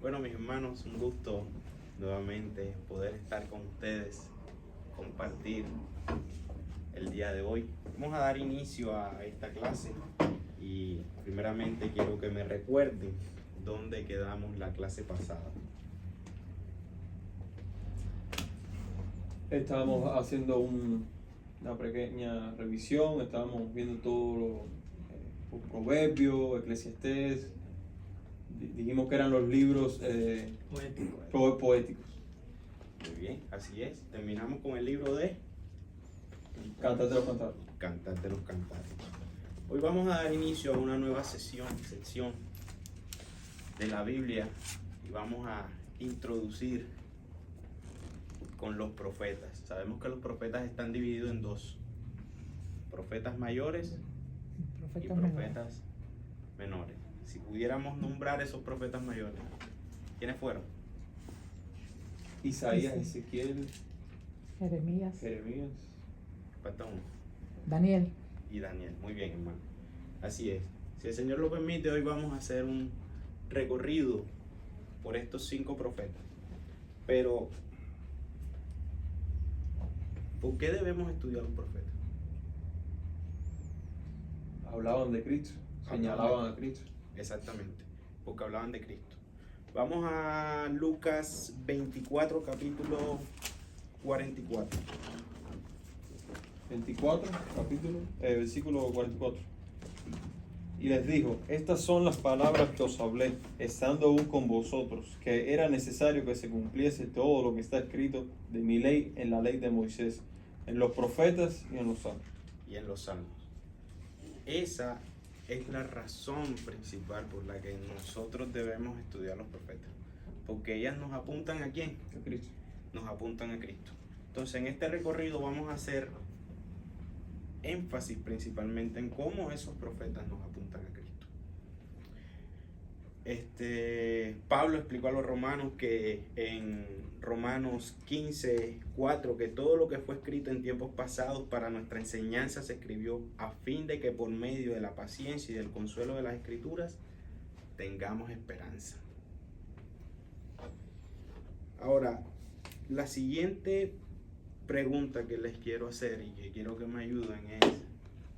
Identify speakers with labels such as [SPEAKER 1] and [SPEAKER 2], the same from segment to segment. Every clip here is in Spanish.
[SPEAKER 1] Bueno, mis hermanos, un gusto nuevamente poder estar con ustedes, compartir el día de hoy. Vamos a dar inicio a esta clase y primeramente quiero que me recuerden dónde quedamos la clase pasada.
[SPEAKER 2] Estábamos haciendo una pequeña revisión, estábamos viendo todos los Proverbios, Eclesiastés. Dijimos que eran los libros poéticos.
[SPEAKER 1] Muy bien, así es. Terminamos con el libro de
[SPEAKER 2] Cantar de los Cantares.
[SPEAKER 1] Cantar de los Cantares. Hoy vamos a dar inicio a una nueva sección de la Biblia y vamos a introducir con los profetas. Sabemos que los profetas están divididos en dos: profetas mayores y profetas menores. Si pudiéramos nombrar esos profetas mayores, ¿quiénes fueron?
[SPEAKER 2] Isaías, Ezequiel,
[SPEAKER 3] Jeremías,
[SPEAKER 1] Falta uno.
[SPEAKER 3] Daniel.
[SPEAKER 1] Y Daniel. Muy bien, hermano. Así es. Si el Señor lo permite, hoy vamos a hacer un recorrido por estos 5 profetas. Pero, ¿por qué debemos estudiar un profeta?
[SPEAKER 2] hablaban de Cristo, señalaban a Cristo.
[SPEAKER 1] Exactamente, porque hablaban de Cristo. Vamos a Lucas 24, capítulo 44.
[SPEAKER 2] 24, versículo 44. Y les dijo: estas son las palabras que os hablé, estando aún con vosotros, que era necesario que se cumpliese todo lo que está escrito de mi ley en la ley de Moisés, en los profetas y en los salmos.
[SPEAKER 1] Y en los salmos. Esa es la razón principal por la que nosotros debemos estudiar los profetas. Porque ellas nos apuntan ¿a quién?
[SPEAKER 2] A Cristo.
[SPEAKER 1] Nos apuntan a Cristo. Entonces, en este recorrido vamos a hacer énfasis principalmente en cómo esos profetas nos apuntan a Cristo. Pablo explicó a los romanos que en Romanos 15:4 que todo lo que fue escrito en tiempos pasados para nuestra enseñanza se escribió a fin de que por medio de la paciencia y del consuelo de las escrituras tengamos esperanza. Ahora, la siguiente pregunta que les quiero hacer y que quiero que me ayuden es: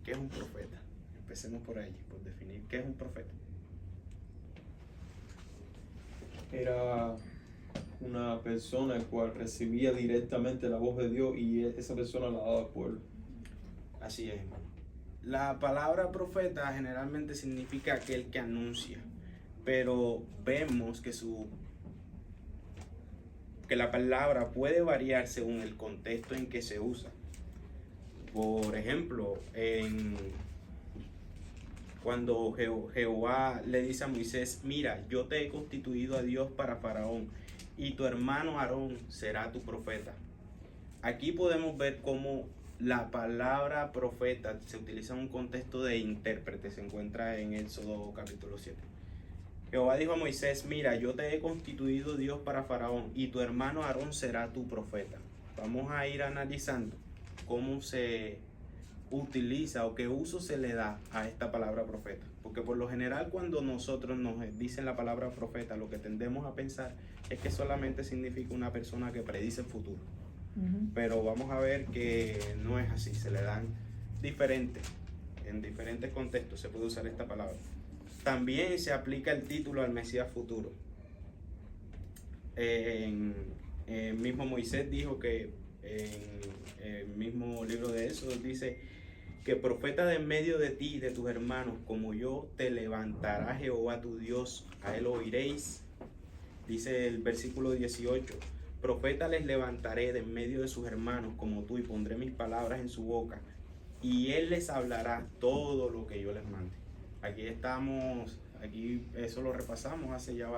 [SPEAKER 1] ¿qué es un profeta? Empecemos por ahí, por definir qué es un profeta.
[SPEAKER 2] Era una persona el cual recibía directamente la voz de Dios y esa persona la daba al pueblo.
[SPEAKER 1] Así es, hermano. La palabra profeta generalmente significa aquel que anuncia, pero vemos que la palabra puede variar según el contexto en que se usa. Por ejemplo, cuando Jehová le dice a Moisés: mira, yo te he constituido a Dios para Faraón y tu hermano Aarón será tu profeta. Aquí podemos ver cómo la palabra profeta se utiliza en un contexto de intérprete. Se encuentra en Éxodo capítulo 7. Jehová dijo a Moisés: mira, yo te he constituido Dios para Faraón y tu hermano Aarón será tu profeta. Vamos a ir analizando cómo se utiliza o qué uso se le da a esta palabra profeta. Porque por lo general cuando nosotros nos dicen la palabra profeta, lo que tendemos a pensar es que solamente significa una persona que predice el futuro. Pero vamos a ver que no es así. Se le dan en diferentes contextos se puede usar esta palabra. También se aplica el título al Mesías futuro. Mismo Moisés dijo que en el mismo libro de Éxodo dice que profeta de en medio de ti y de tus hermanos como yo te levantará Jehová tu Dios, a él oiréis. Dice el versículo 18: profeta les levantaré de en medio de sus hermanos como tú, y pondré mis palabras en su boca y él les hablará todo lo que yo les mande. Aquí eso lo repasamos hace ya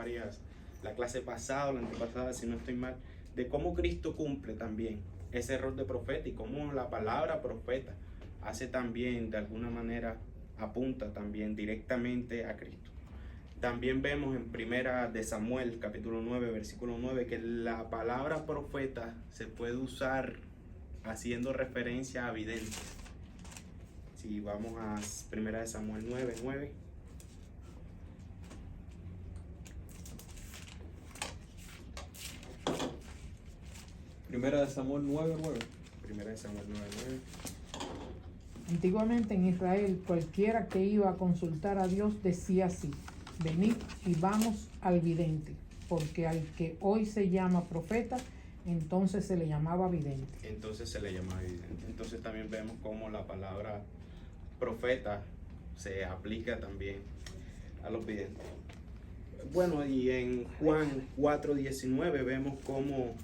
[SPEAKER 1] la clase pasada o la antepasada, si no estoy mal, de cómo Cristo cumple también ese rol de profeta y cómo la palabra profeta hace también, de alguna manera, apunta también directamente a Cristo. También vemos en Primera de Samuel, capítulo 9, versículo 9, que la palabra profeta se puede usar haciendo referencia a vidente. Si vamos a Primera de Samuel 9:9.
[SPEAKER 2] Primera de Samuel 9:9.
[SPEAKER 1] Primera de Samuel 9:9.
[SPEAKER 3] Antiguamente en Israel, cualquiera que iba a consultar a Dios decía así: venid y vamos al vidente, porque al que hoy se llama profeta, entonces se le llamaba vidente.
[SPEAKER 1] Entonces se le llama vidente. Entonces también vemos cómo la palabra profeta se aplica también a los videntes. Bueno, y en Juan 4:19 vemos cómo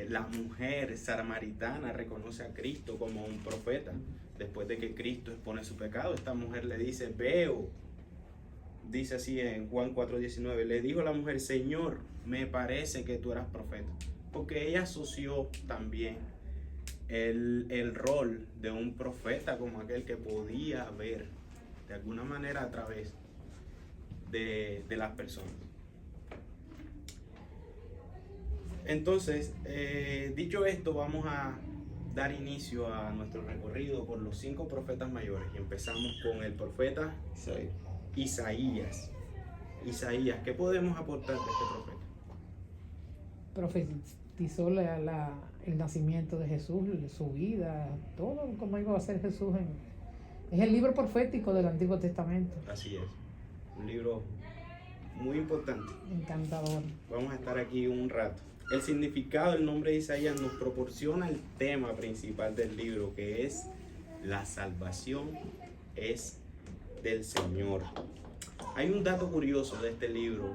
[SPEAKER 1] la mujer samaritana reconoce a Cristo como un profeta. Después de que Cristo expone su pecado, esta mujer le dice: veo. Dice así en Juan 4:19, le dijo la mujer: Señor, me parece que tú eras profeta. Porque ella asoció también el rol de un profeta como aquel que podía ver de alguna manera a través de las personas. Entonces, dicho esto, vamos a dar inicio a nuestro recorrido por los 5 profetas mayores y empezamos con el profeta Isaías. Isaías, ¿qué podemos aportar de este profeta?
[SPEAKER 3] Profetizó el nacimiento de Jesús, su vida, todo como iba a ser Jesús. Es el libro profético del Antiguo Testamento.
[SPEAKER 1] Así es, un libro muy importante.
[SPEAKER 3] Encantador.
[SPEAKER 1] Vamos a estar aquí un rato. El significado del nombre de Isaías nos proporciona el tema principal del libro, que es la salvación es del Señor. Hay un dato curioso de este libro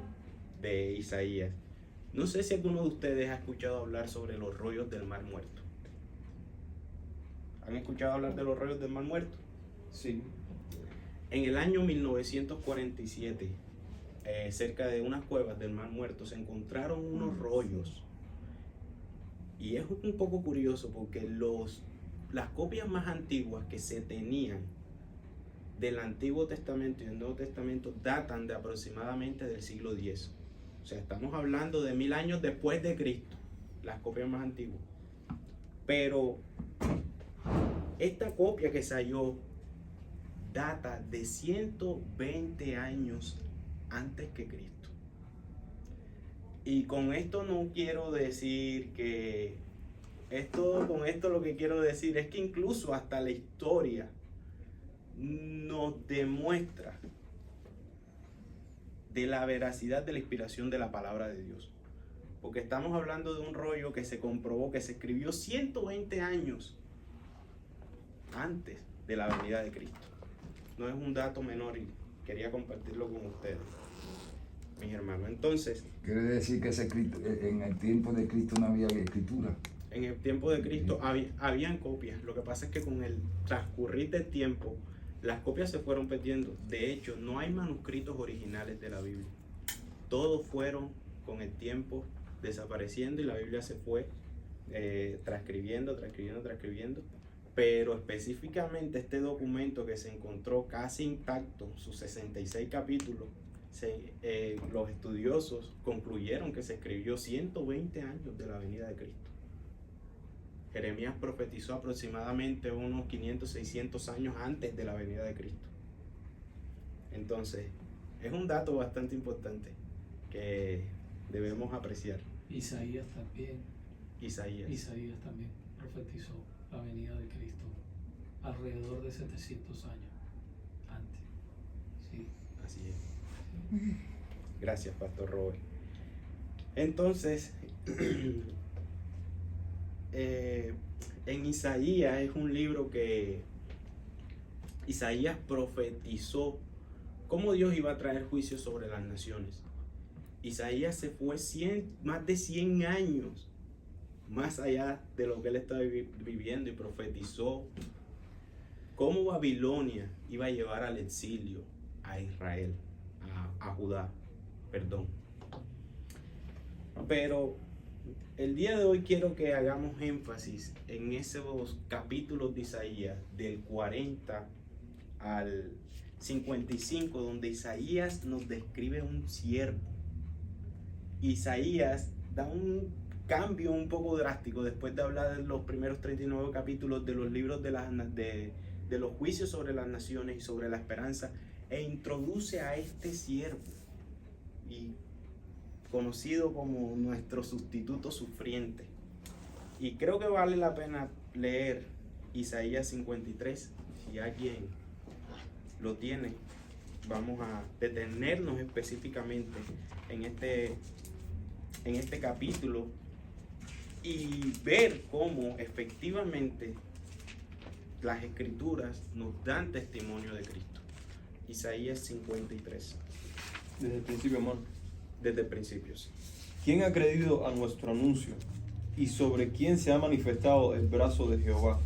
[SPEAKER 1] de Isaías. No sé si alguno de ustedes ha escuchado hablar sobre los rollos del Mar Muerto. ¿Han escuchado hablar de los rollos del Mar Muerto?
[SPEAKER 2] Sí.
[SPEAKER 1] En el año 1947, cerca de unas cuevas del Mar Muerto, se encontraron unos rollos. Y es un poco curioso porque las copias más antiguas que se tenían del Antiguo Testamento y del Nuevo Testamento datan de aproximadamente del siglo X. O sea, estamos hablando de 1000 años después de Cristo, las copias más antiguas. Pero esta copia que se halló data de 120 años antes que Cristo. Y con esto no quiero decir que con esto lo que quiero decir es que incluso hasta la historia nos demuestra de la veracidad de la inspiración de la palabra de Dios. Porque estamos hablando de un rollo que se comprobó que se escribió 120 años antes de la venida de Cristo. No es un dato menor y quería compartirlo con ustedes, mis hermanos. Entonces,
[SPEAKER 4] quiere decir que en el tiempo de Cristo no había escritura.
[SPEAKER 1] En el tiempo de Cristo habían copias. Lo que pasa es que con el transcurrir del tiempo, las copias se fueron perdiendo. De hecho, no hay manuscritos originales de la Biblia. Todos fueron con el tiempo desapareciendo y la Biblia se fue transcribiendo. Pero específicamente este documento que se encontró casi intacto, sus 66 capítulos, los estudiosos concluyeron que se escribió 120 años de la venida de Cristo. Jeremías profetizó aproximadamente unos 500, 600 años antes de la venida de Cristo. Entonces, es un dato bastante importante que debemos apreciar.
[SPEAKER 5] Isaías también
[SPEAKER 1] Isaías
[SPEAKER 5] profetizó la venida de Cristo alrededor de 700 años antes. Sí.
[SPEAKER 1] Así es. Gracias, Pastor Robert. Entonces, en Isaías es un libro que Isaías profetizó cómo Dios iba a traer juicio sobre las naciones. Isaías se fue más de 100 años más allá de lo que él estaba viviendo y profetizó cómo Babilonia iba a llevar al exilio a Israel, a Judá, perdón. Pero el día de hoy quiero que hagamos énfasis en esos capítulos de Isaías, del 40 al 55, donde Isaías nos describe un siervo. Isaías da un cambio un poco drástico después de hablar de los primeros 39 capítulos de los libros de los juicios sobre las naciones y sobre la esperanza, e introduce a este siervo y conocido como nuestro sustituto sufriente, Y creo que vale la pena leer Isaías 53. Si alguien lo tiene, vamos a detenernos específicamente en este capítulo y ver cómo efectivamente las escrituras nos dan testimonio de Cristo. Isaías 53.
[SPEAKER 2] Desde el principio, hermano.
[SPEAKER 1] Desde principios.
[SPEAKER 2] ¿Quién ha creído a nuestro anuncio? ¿Y sobre quién se ha manifestado el brazo de Jehová?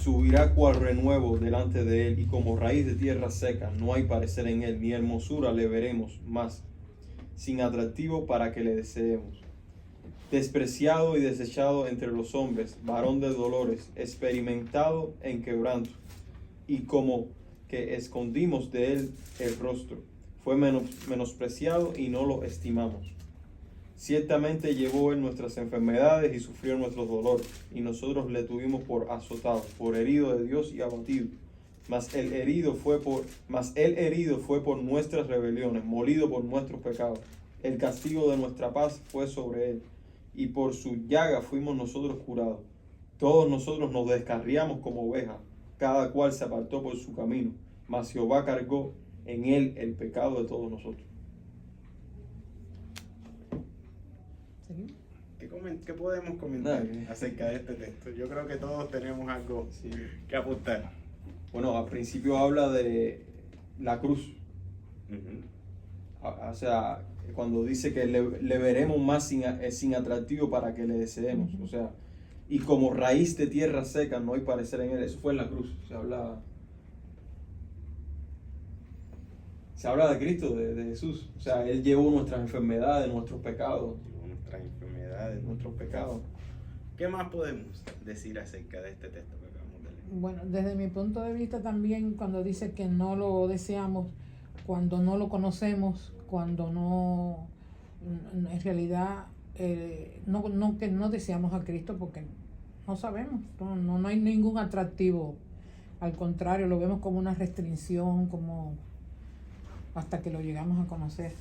[SPEAKER 2] Subirá cual renuevo delante de él, y como raíz de tierra seca, no hay parecer en él, ni hermosura le veremos más, sin atractivo para que le deseemos. Despreciado y desechado entre los hombres, varón de dolores, experimentado en quebranto, y como que escondimos de él el rostro, fue menospreciado y no lo estimamos. Ciertamente llevó él nuestras enfermedades y sufrió nuestros dolores, y nosotros le tuvimos por azotado, por herido de Dios y abatido. Mas él herido fue por nuestras rebeliones, molido por nuestros pecados. El castigo de nuestra paz fue sobre él, y por su llaga fuimos nosotros curados. Todos nosotros nos descarriamos como ovejas, cada cual se apartó por su camino, mas Jehová cargó en él el pecado de todos nosotros.
[SPEAKER 3] ¿Seguimos?
[SPEAKER 1] ¿Qué podemos comentar
[SPEAKER 2] Nada.
[SPEAKER 1] acerca de este texto? Yo creo que todos tenemos algo
[SPEAKER 2] Sí.
[SPEAKER 1] que apuntar.
[SPEAKER 2] Bueno, al principio habla de la cruz.
[SPEAKER 1] Ujú.
[SPEAKER 2] O sea, cuando dice que le veremos más sin atractivo para que le deseemos. O sea, y como raíz de tierra seca no hay parecer en él. Eso fue en la cruz. Se habla de Cristo, de Jesús. O sea, él llevó nuestras enfermedades, nuestros pecados.
[SPEAKER 1] Nuestras enfermedades,
[SPEAKER 2] Nuestros pecados.
[SPEAKER 1] ¿Qué más podemos decir acerca de este texto que acabamos de leer?
[SPEAKER 3] Bueno, desde mi punto de vista también, cuando dice que no lo deseamos, cuando no lo conocemos, cuando no, en realidad, que no deseamos a Cristo porque no sabemos, no hay ningún atractivo. Al contrario, lo vemos como una restricción, como hasta que lo llegamos a conocer.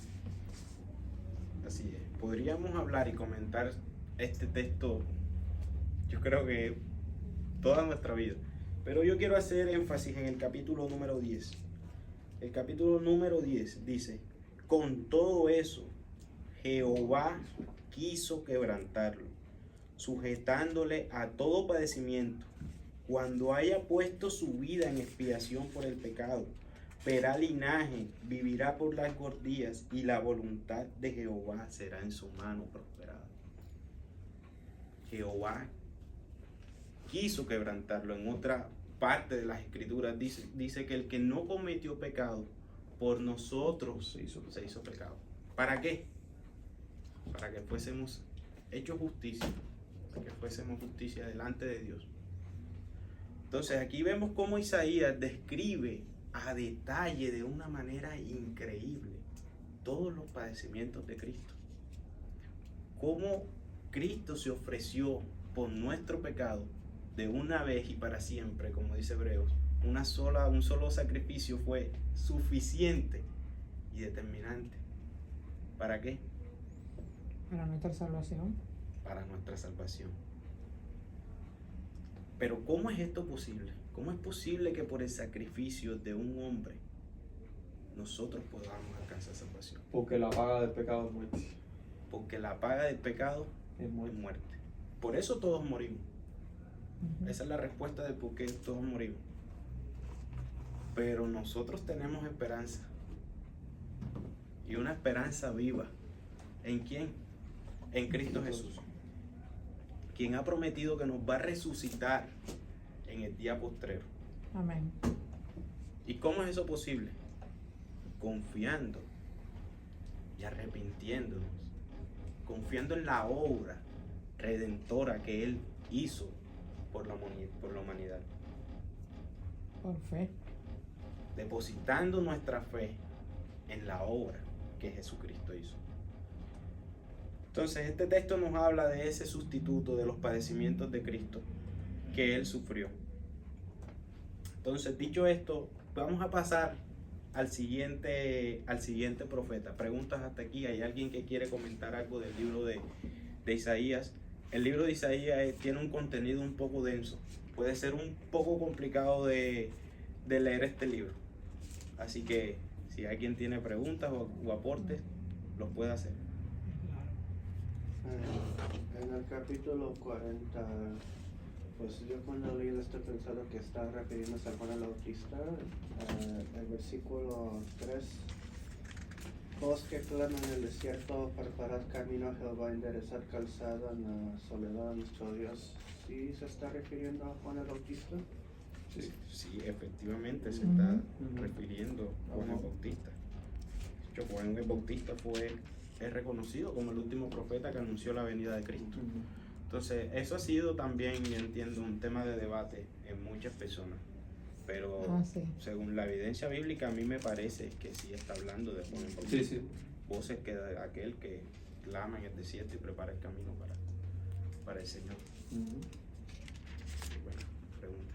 [SPEAKER 1] Así es. Podríamos hablar y comentar este texto, yo creo que toda nuestra vida. Pero yo quiero hacer énfasis en el capítulo número 10. El capítulo número 10 dice: con todo eso, Jehová quiso quebrantarlo, sujetándole a todo padecimiento, cuando haya puesto su vida en expiación por el pecado. Verá linaje, vivirá por largos días, y la voluntad de Jehová será en su mano prosperada. Jehová quiso quebrantarlo. En otra parte de las escrituras dice que el que no cometió pecado, por nosotros se hizo pecado. ¿Para qué? Para que fuésemos hechos justicia, para que fuésemos justicia delante de Dios. Entonces aquí vemos cómo Isaías describe a detalle, de una manera increíble, todos los padecimientos de Cristo. Cómo Cristo se ofreció por nuestro pecado de una vez y para siempre, como dice Hebreos. Un solo sacrificio fue suficiente y determinante. ¿Para qué?
[SPEAKER 3] Para nuestra salvación.
[SPEAKER 1] Para nuestra salvación. Pero ¿cómo es esto posible? ¿Cómo es posible que por el sacrificio de un hombre nosotros podamos alcanzar salvación?
[SPEAKER 2] Porque la paga del pecado es muerte.
[SPEAKER 1] Porque la paga del pecado
[SPEAKER 2] Es
[SPEAKER 1] es
[SPEAKER 2] muerte.
[SPEAKER 1] muerte. Por eso todos morimos.
[SPEAKER 3] Ujú.
[SPEAKER 1] Esa es la respuesta de por qué todos morimos. Pero nosotros tenemos esperanza. Y una esperanza viva. ¿En quién? En Cristo Jesús. Quien ha prometido que nos va a resucitar en el día postrero.
[SPEAKER 3] Amén.
[SPEAKER 1] ¿Y cómo es eso posible? Confiando y arrepintiéndonos. Confiando en la obra redentora que Él hizo por la humanidad.
[SPEAKER 3] Por fe.
[SPEAKER 1] Depositando nuestra fe en la obra que Jesucristo hizo. Entonces este texto nos habla de ese sustituto de los padecimientos de Cristo que Él sufrió. Entonces, dicho esto, vamos a pasar al siguiente profeta. Preguntas hasta aquí. ¿Hay alguien que quiere comentar algo del libro de Isaías? el libro de Isaías tiene un contenido un poco denso. Puede ser un poco complicado de leer este libro. Así que si alguien tiene preguntas o aportes, los puede hacer.
[SPEAKER 6] En el capítulo 40, pues yo cuando leí esto pensando que está refiriéndose a Juan el Bautista, el versículo 3, voz que clama en el desierto, preparad camino a Jehová, enderezar calzada en la soledad de nuestro Dios. ¿Sí se está refiriendo a Juan el Bautista?
[SPEAKER 1] Sí, efectivamente se está
[SPEAKER 2] Ujú.
[SPEAKER 1] refiriendo a Juan el Bautista. De hecho, Juan el Bautista es reconocido como el último profeta que anunció la venida de Cristo. Entonces, eso ha sido también, yo entiendo, un tema de debate en muchas personas. Pero
[SPEAKER 3] Sí.
[SPEAKER 1] según la evidencia bíblica, a mí me parece que sí está hablando de Juan el Bautista.
[SPEAKER 2] Sí, sí.
[SPEAKER 1] Voces que de aquel que clama en el desierto y prepara el camino para el Señor.
[SPEAKER 2] Ujú.
[SPEAKER 1] Buena pregunta.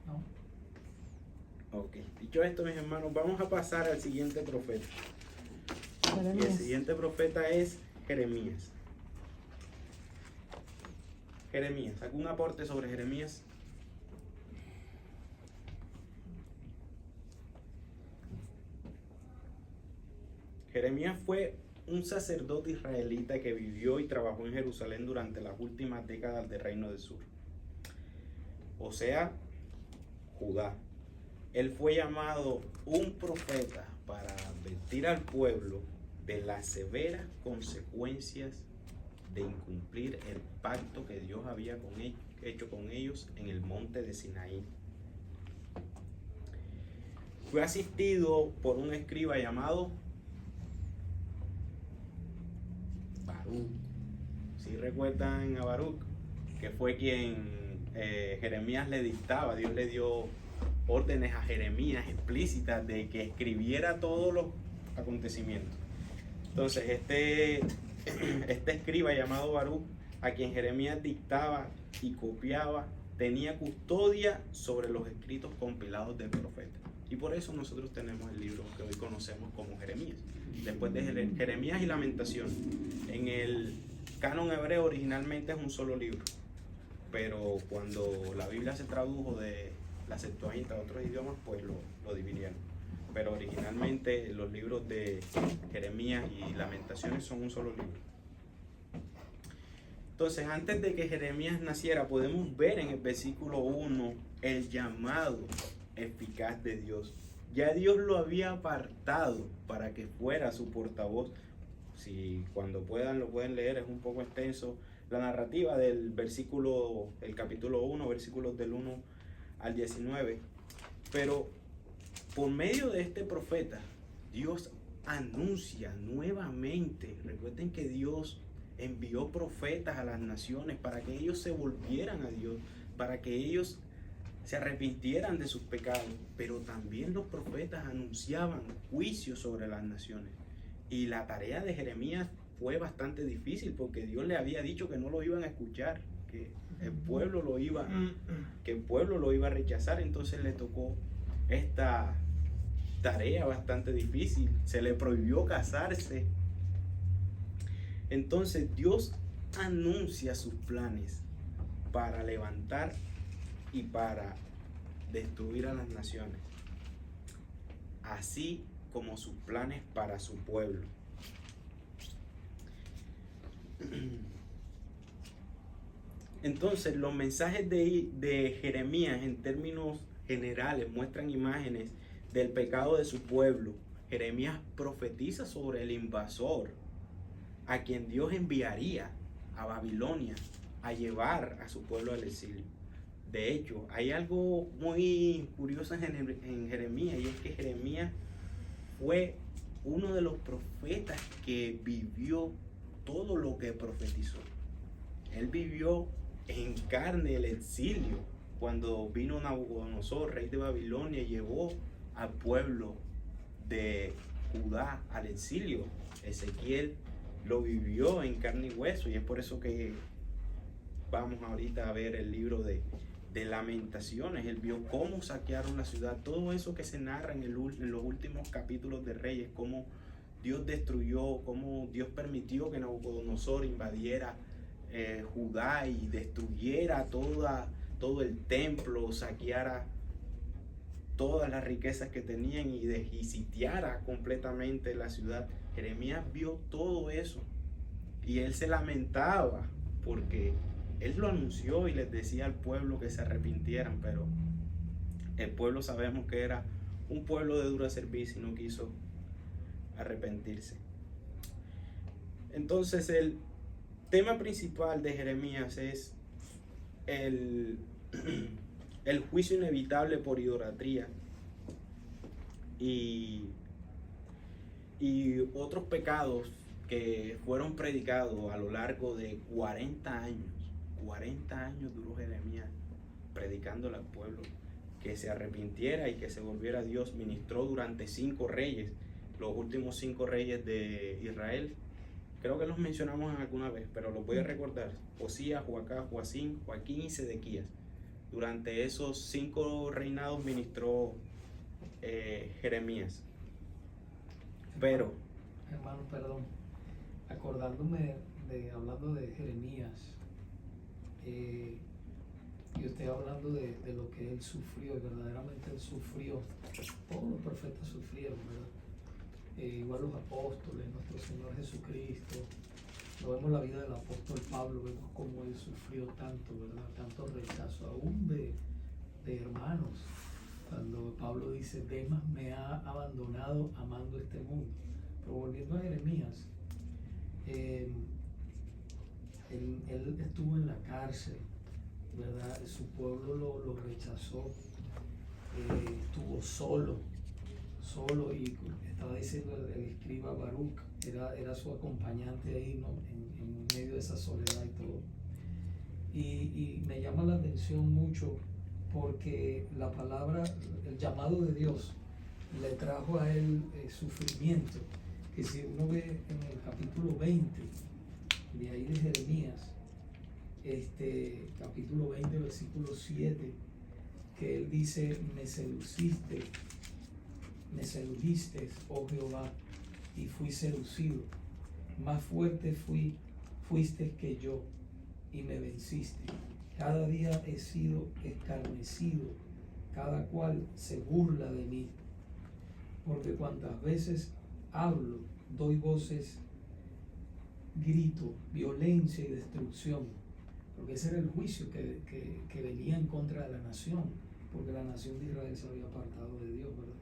[SPEAKER 5] No.
[SPEAKER 1] Ok, dicho esto, mis hermanos, vamos a pasar al siguiente profeta. Y el
[SPEAKER 3] Jeremías.
[SPEAKER 1] siguiente profeta es Jeremías. Jeremías, ¿algún aporte sobre Jeremías? Jeremías fue un sacerdote israelita que vivió y trabajó en Jerusalén durante las últimas décadas del Reino del Sur, o sea, Judá. Él fue llamado un profeta para advertir al pueblo de las severas consecuencias de incumplir el pacto que Dios había hecho con ellos en el monte de Sinaí. Fue asistido por un escriba llamado Baruch. Si recuerdan a Baruch, que fue quien Jeremías le dictaba. Dios le dio órdenes a Jeremías explícitas de que escribiera todos los acontecimientos. Entonces este escriba llamado Baruch, a quien Jeremías dictaba y copiaba, tenía custodia sobre los escritos compilados del profeta. Y por eso nosotros tenemos el libro que hoy conocemos como Jeremías. Después de Jeremías y Lamentaciones. En el canon hebreo originalmente es un solo libro, pero cuando la Biblia se tradujo de la Septuaginta a otros idiomas, pues lo dividieron. Pero originalmente los libros de Jeremías y Lamentaciones son un solo libro. Entonces, antes de que Jeremías naciera, podemos ver en el versículo 1 el llamado eficaz de Dios. Ya Dios lo había apartado para que fuera su portavoz. Si cuando puedan lo pueden leer, es un poco extenso la narrativa del versículo, el capítulo 1, versículos del 1 al 19. Pero por medio de este profeta, Dios anuncia nuevamente. Recuerden que Dios envió profetas a las naciones para que ellos se volvieran a Dios, para que ellos se arrepintieran de sus pecados, pero también los profetas anunciaban juicios sobre las naciones. Y la tarea de Jeremías fue bastante difícil porque Dios le había dicho que no lo iban a escuchar, que el pueblo lo iba a rechazar. Entonces le tocó esta tarea bastante difícil. Se le prohibió casarse. Entonces Dios anuncia sus planes para levantar y para destruir a las naciones, así como sus planes para su pueblo. Entonces, los mensajes de Jeremías en términos generales muestran imágenes del pecado de su pueblo. Jeremías profetiza sobre el invasor a quien Dios enviaría a Babilonia a llevar a su pueblo al exilio. De hecho, hay algo muy curioso en Jeremías, y es que Jeremías fue uno de los profetas que vivió todo lo que profetizó. Él vivió en carne el exilio cuando vino Nabucodonosor, rey de Babilonia, y llevó al pueblo de Judá al exilio. Ezequiel lo vivió en carne y hueso, y es por eso que vamos ahorita a ver el libro de Lamentaciones. Él vio cómo saquearon la ciudad, todo eso que se narra en los últimos capítulos de Reyes, cómo Dios destruyó, cómo Dios permitió que Nabucodonosor invadiera Judá y destruyera todo el templo, saqueara todas las riquezas que tenían y sitiara completamente la ciudad. Jeremías vio todo eso y él se lamentaba porque él lo anunció y les decía al pueblo que se arrepintieran, pero el pueblo sabemos que era un pueblo de dura servicio y no quiso arrepentirse. Entonces el tema principal de Jeremías es el juicio inevitable por idolatría y otros pecados que fueron predicados a lo largo de 40 años. 40 años duró Jeremías predicándole al pueblo que se arrepintiera y que se volviera a Dios. Ministró durante 5 reyes, los últimos 5 reyes de Israel. Creo que los mencionamos alguna vez, pero los voy a recordar: Josías, Joacás, Joacín, Joaquín y Sedequías. Durante esos 5 reinados ministró Jeremías. Pero,
[SPEAKER 5] hermano, perdón, acordándome hablando de Jeremías, y usted hablando de lo que él sufrió, y verdaderamente él sufrió, todos los profetas sufrieron, ¿verdad? Igual los apóstoles, nuestro Señor Jesucristo. Lo vemos en la vida del apóstol Pablo, vemos cómo él sufrió tanto, ¿verdad? Tanto rechazo, aún de hermanos. Cuando Pablo dice: Demas me ha abandonado amando este mundo. Pero volviendo a Jeremías, él estuvo en la cárcel, ¿verdad? Su pueblo lo rechazó, estuvo solo, y estaba diciendo el escriba Baruch, era su acompañante ahí, ¿no? En medio de esa soledad y todo. Y me llama la atención mucho porque la palabra, el llamado de Dios le trajo a él sufrimiento, que si uno ve en el capítulo 20 de ahí de Jeremías, capítulo 20 versículo 7, que él dice: me sedujiste, oh Jehová, y fui seducido, más fuerte fuiste que yo, y me venciste. Cada día he sido escarnecido, cada cual se burla de mí, porque cuantas veces hablo, doy voces, grito, violencia y destrucción, porque ese era el juicio que venía en contra de la nación, porque la nación de Israel se había apartado de Dios, ¿verdad?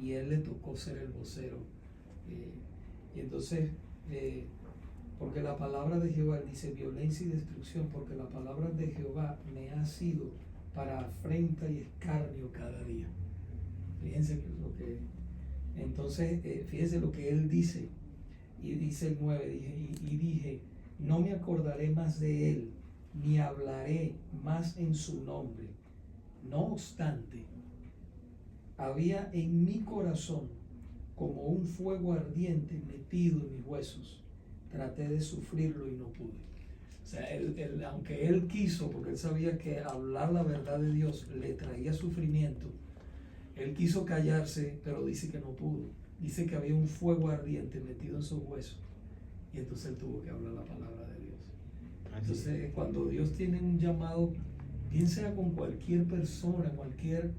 [SPEAKER 5] Y él le tocó ser el vocero. Y entonces, porque la palabra de Jehová, dice violencia y destrucción, porque la palabra de Jehová me ha sido para afrenta y escarnio cada día. Fíjense lo que, entonces, fíjense lo que él dice, y dice el 9, dije, no me acordaré más de él, ni hablaré más en su nombre. No obstante, había en mi corazón como un fuego ardiente metido en mis huesos. Traté de sufrirlo y no pude. O sea, aunque él quiso, porque él sabía que hablar la verdad de Dios le traía sufrimiento, él quiso callarse, pero dice que no pudo. Dice que había un fuego ardiente metido en sus huesos, y entonces él tuvo que hablar la palabra de Dios. Entonces, cuando Dios tiene un llamado, bien sea con cualquier persona, cualquier,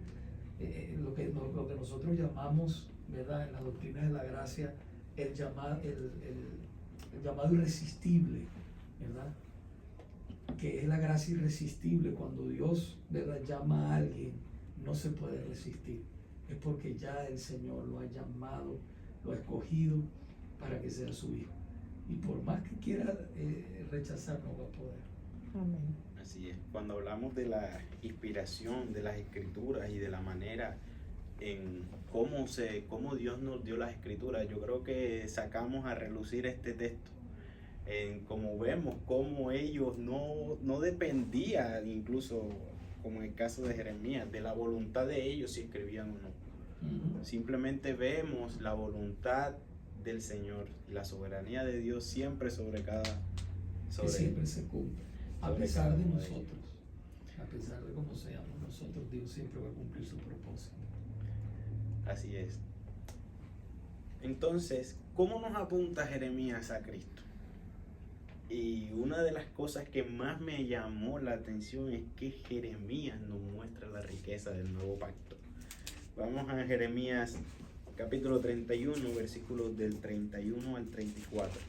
[SPEAKER 5] lo que nosotros llamamos, ¿verdad?, en las doctrinas de la gracia, el llamado irresistible, ¿verdad?, que es la gracia irresistible. Cuando Dios, ¿verdad?, llama a alguien, no se puede resistir. Es porque ya el Señor lo ha llamado, lo ha escogido para que sea su hijo. Y por más que quiera rechazar, no va a poder.
[SPEAKER 3] Amén.
[SPEAKER 1] Así es. Cuando hablamos de la inspiración de las escrituras y de la manera en cómo Dios nos dio las escrituras, yo creo que sacamos a relucir este texto. Como vemos, cómo ellos no dependían, incluso como en el caso de Jeremías, de la voluntad de ellos si escribían o no. Simplemente vemos la voluntad del Señor y la soberanía de Dios siempre sobre
[SPEAKER 5] que siempre se cumple, a pesar de nosotros, a pesar de cómo seamos nosotros, Dios siempre va a cumplir su propósito.
[SPEAKER 1] Así es. Entonces, ¿cómo nos apunta Jeremías a Cristo? Y una de las cosas que más me llamó la atención es que Jeremías nos muestra la riqueza del nuevo pacto. Vamos a Jeremías capítulo 31, versículos del 31 al 34.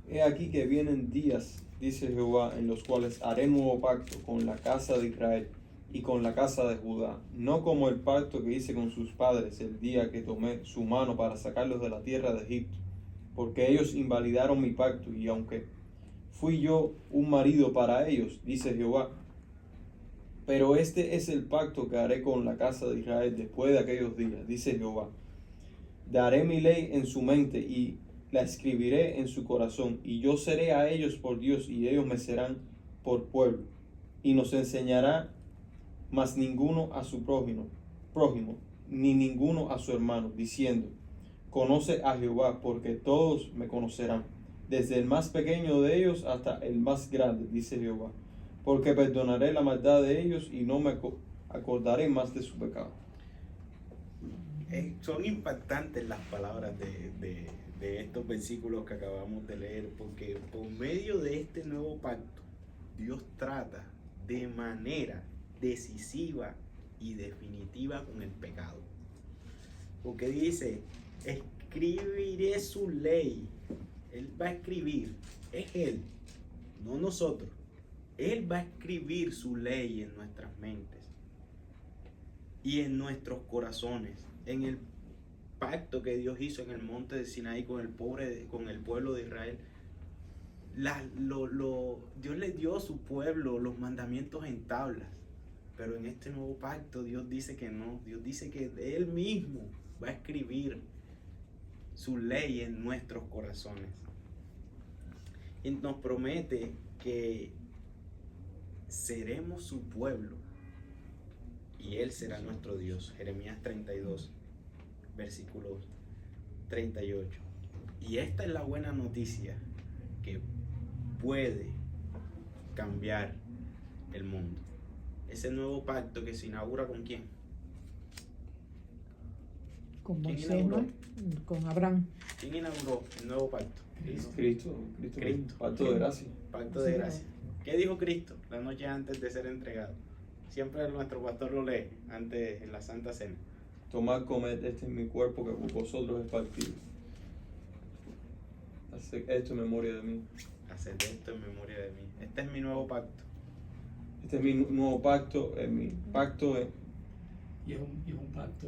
[SPEAKER 2] He aquí que vienen días, dice Jehová, en los cuales haré nuevo pacto con la casa de Israel y con la casa de Judá, no como el pacto que hice con sus padres el día que tomé su mano para sacarlos de la tierra de Egipto, porque ellos invalidaron mi pacto, y aunque fui yo un marido para ellos, dice Jehová, pero este es el pacto que haré con la casa de Israel después de aquellos días, dice Jehová. Daré mi ley en su mente y la escribiré en su corazón, y yo seré a ellos por Dios, y ellos me serán por pueblo. Y nos enseñará mas ninguno a su prójimo, ni ninguno a su hermano, diciendo, conoce a Jehová, porque todos me conocerán, desde el más pequeño de ellos hasta el más grande, dice Jehová, porque perdonaré la maldad de ellos y no me acordaré más de su pecado.
[SPEAKER 1] Son impactantes las palabras de estos versículos que acabamos de leer, porque por medio de este nuevo pacto, Dios trata de manera decisiva y definitiva con el pecado. Porque dice, escribiré su ley. Él va a escribir, es Él, no nosotros. Él va a escribir su ley en nuestras mentes y en nuestros corazones, en el pacto que Dios hizo en el monte de Sinaí con el pueblo de Israel. Dios le dio a su pueblo los mandamientos en tablas, pero en este nuevo pacto Dios dice que no. Dios dice que Él mismo va a escribir su ley en nuestros corazones y nos promete que seremos su pueblo y Él será nuestro Dios. Jeremías 32 versículo 38. Y esta es la buena noticia que puede cambiar el mundo. Ese nuevo pacto que se inaugura ¿con quién?
[SPEAKER 3] Con
[SPEAKER 1] ¿Quién
[SPEAKER 3] Moisés,
[SPEAKER 1] inauguró?
[SPEAKER 3] ¿no? Con Abraham.
[SPEAKER 1] ¿Quién inauguró el nuevo pacto?
[SPEAKER 2] Cristo. Pacto de gracia.
[SPEAKER 1] Pacto de gracia. ¿Qué dijo Cristo la noche antes de ser entregado? Siempre nuestro pastor lo lee antes en la Santa Cena.
[SPEAKER 2] Tomad, comed, este es mi cuerpo que por vosotros es partido. Haced esto en memoria de mí.
[SPEAKER 1] Haced esto en memoria de mí. Este es mi nuevo pacto.
[SPEAKER 2] Este es mi nuevo pacto, mi pacto es...
[SPEAKER 5] Y es un pacto